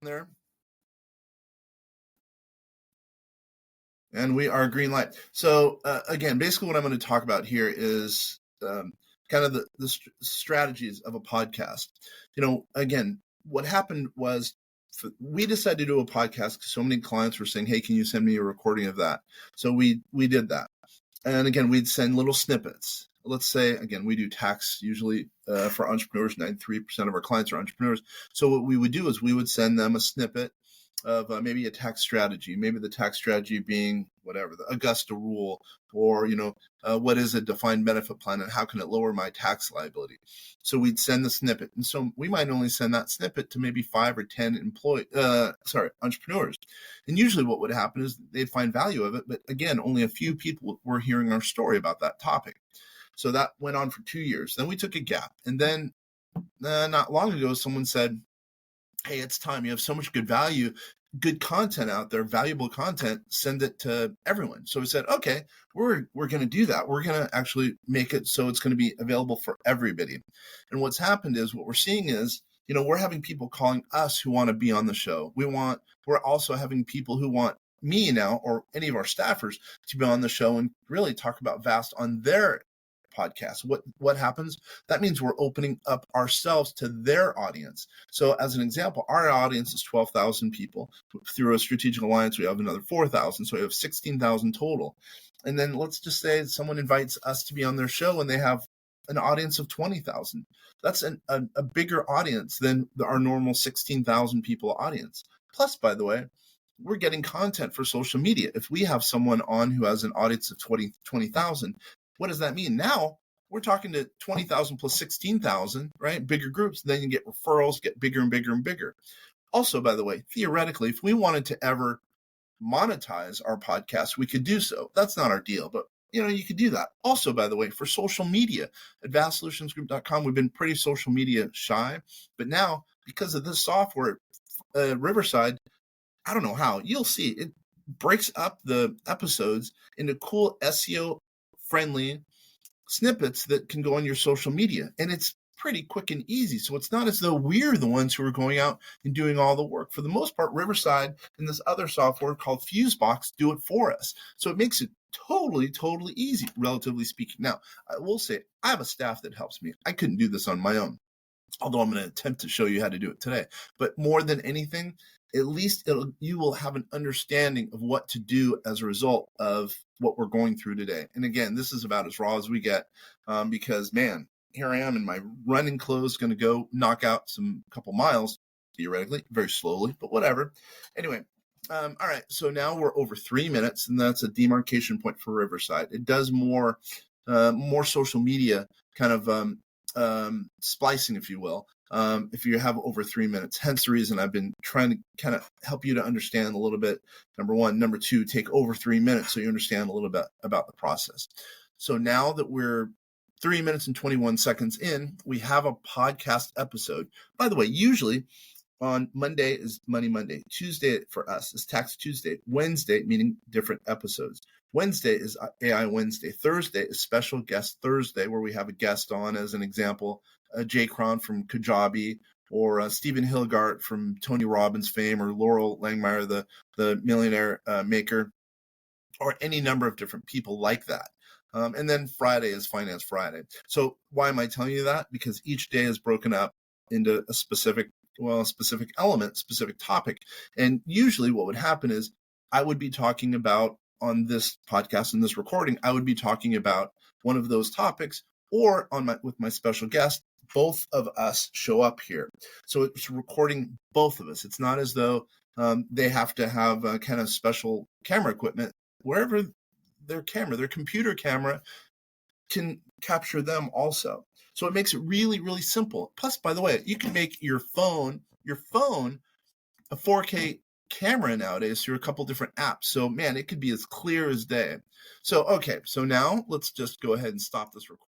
there. And we are green light. So again, basically what I'm going to talk about here is kind of the strategies of a podcast. Again, what happened was we decided to do a podcast because so many clients were saying, hey, can you send me a recording of that? So we did that. And again, we'd send little snippets. Let's say, again, we do tax usually for entrepreneurs. 93% of our clients are entrepreneurs. So what we would do is we would send them a snippet of maybe a tax strategy, maybe the tax strategy being whatever, the Augusta rule, or, what is a defined benefit plan and how can it lower my tax liability? So we'd send the snippet. And so we might only send that snippet to maybe 5 or 10 entrepreneurs. And usually what would happen is they'd find value of it. But again, only a few people were hearing our story about that topic. So that went on for 2 years. Then we took a gap. And then not long ago, someone said, hey, it's time. You have so much good value, good content out there, valuable content, send it to everyone. So we said, okay, we're going to do that. We're going to actually make it so it's going to be available for everybody. And what's happened is what we're seeing is, we're having people calling us who want to be on the show. We're also having people who want me now or any of our staffers to be on the show and really talk about VAST on their podcast. What happens? That means we're opening up ourselves to their audience. So as an example, our audience is 12,000 people. Through a strategic alliance, we have another 4,000. So we have 16,000 total. And then let's just say someone invites us to be on their show and they have an audience of 20,000. That's a bigger audience than our normal 16,000 people audience. Plus, by the way, we're getting content for social media. If we have someone on who has an audience of 20,000, what does that mean? Now we're talking to 20,000 plus 16,000, right? Bigger groups. Then you get referrals, get bigger and bigger and bigger. Also, by the way, theoretically, if we wanted to ever monetize our podcast, we could do so. That's not our deal, but you could do that. Also, by the way, for social media at vastsolutionsgroup.com, we've been pretty social media shy, but now because of this software, Riverside, I don't know how, you'll see it breaks up the episodes into cool SEO friendly snippets that can go on your social media. And it's pretty quick and easy. So it's not as though we're the ones who are going out and doing all the work. For the most part, Riverside and this other software called Fusebox do it for us. So it makes it totally easy, relatively speaking. Now, I will say I have a staff that helps me. I couldn't do this on my own, although I'm going to attempt to show you how to do it today. But more than anything, at least you will have an understanding of what to do as a result of what we're going through today. And again, this is about as raw as we get because, man, here I am in my running clothes, going to go knock out some couple miles, theoretically, very slowly, but whatever. Anyway, all right, so now we're over 3 minutes, and that's a demarcation point for Riverside. It does more social media kind of splicing, if you will, if you have over 3 minutes. Hence the reason I've been trying to kind of help you to understand a little bit, number one. Number two, take over 3 minutes so you understand a little bit about the process. So now that we're 3 minutes and 21 seconds in, we have a podcast episode. By the way, usually on Monday is Money Monday. Tuesday for us is Tax Tuesday. Wednesday, meaning different episodes. Wednesday is AI Wednesday. Thursday is Special Guest Thursday, where we have a guest on, as an example, Jay Cron from Kajabi, or Stephen Hilgart from Tony Robbins fame, or Laurel Langmeyer, the millionaire maker, or any number of different people like that. And then Friday is Finance Friday. So why am I telling you that? Because each day is broken up into a specific element, specific topic. And usually what would happen is I would be talking about, on this podcast, in this recording, I would be talking about one of those topics, or with my special guest, both of us show up here. So it's recording both of us. It's not as though they have to have a kind of special camera equipment. Wherever their computer camera can capture them also. So it makes it really simple. Plus, by the way, you can make your phone a 4K camera nowadays through a couple different apps. So man, it could be as clear as day. So okay, so now let's just go ahead and stop this recording.